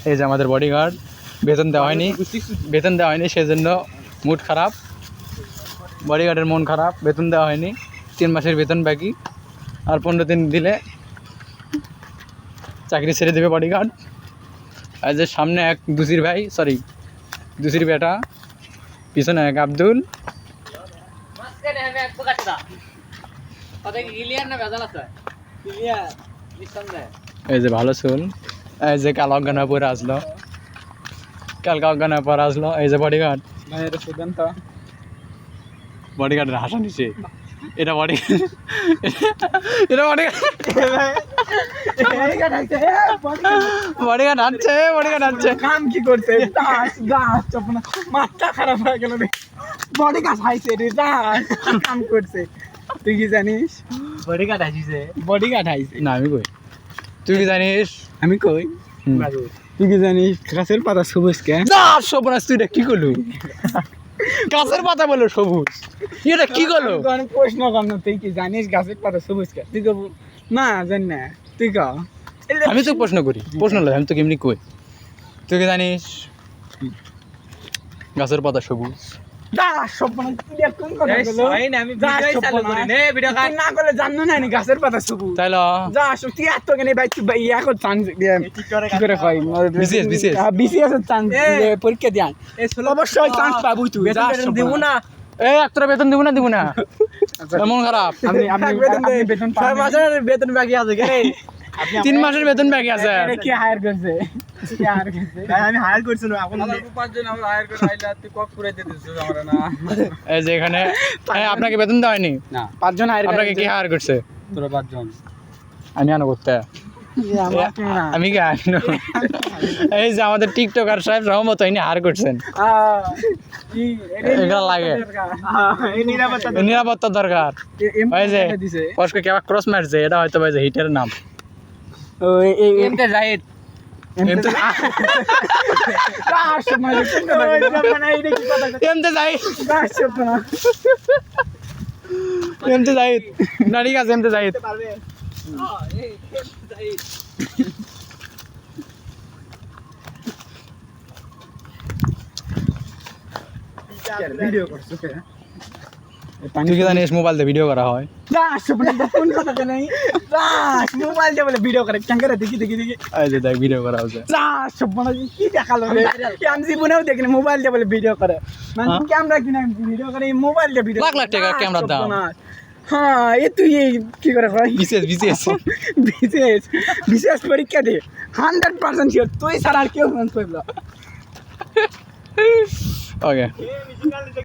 এই যে আমাদের বডিগার্ড, বেতন দেওয়া হয়নি সেজন্য মুড খারাপ। বডিগার্ডের মন খারাপ, বেতন দেওয়া হয়নি, 3 মাসের বেতন বাকি, আর 15 দিন দিলে চাকরি ছেড়ে দেবে বডিগার্ড। আর যে সামনে এক দুসির বেটা, পিছনে এক আব্দুল। এই যে ভালো চুল, এই যে কাল অজ্ঞান হয়ে পরে আসলো, এই যে বডিগার্ড। বডিগার্ডের হাসা নিছে, এটা বডিগার্ড হাঁটছে। কাম কি করছে? মাথা খারাপ হয়ে গেল রে। বডিগার্ড হাইছে রে, কাম করছে। তুই কি জানিস? বডিগার্ড হাইছে। না আমি কই, তুই কি জানিস? আমি কই, তুই কি জানিস গাছের পাতা সবুজ কে? সবনাস, তুই এটা কি করলু? গাছের পাতা বললো সবুজ, এটা কি করলো? প্রশ্ন কর না, তুই কি জানিস গাছের পাতা সবুজ কে? তুই কব না, জানি না, তুই ক। আমি তো প্রশ্ন করি, আমি তো কেমনি কই। তুই কি জানিস গাছের পাতা সবুজ? গাছের পাতা সবুজ তাই পরীক্ষা দিয়া অবশ্যই চান্স পাবো। তুই দিব না? একটা বেতন দিব না, মন খারাপ। বেতন বাকি আছে, 3 মাসের বেতন বাকি আছে। কি হায়ার করছে? আমি হায়ার করছি না, এই যে এখানে আপনাকে বেতন দেওয়া হয়নি? 5 জন হায়ার। আপনাকে কি হায়ার করছে? তোরা 5 জন। আমি আনো করতে, আমি কি আনো? এই যে আমাদের টিকটকার সাহেব রহমত হয়নি হায়ার করছেন। এগুলো লাগে, নিরাপত্তা দরকার। ওই যে কষ্ট কেবা ক্রস মারছে, এটা হয়তো ভাই যে হিটারের নাম। জাহিদ না, ঠিক আছে, এমতে জাহিদ। তুই কি জানিস মোবাইল দিয়ে ভিডিও করা হয়? মোবাইল দিয়ে বলে ভিডিও করে, ক্যাঙ্গারে দেখি ভিডিও করা হচ্ছে। কি দেখালো রে? আমি জীবনেও দেখিনি মোবাইল দিয়ে বলে ভিডিও করে। মানে ক্যামেরা কিনে ভিডিও করে, মোবাইল দিয়ে ভিডিও। লাখ টাকা ক্যামেরার দাম। হ্যাঁ, এ তুই কি করে হয়? বিশেষ পরীক্ষা দে, 100% শিওর তুই ছাড়া আর কেউ করবে। ওকে।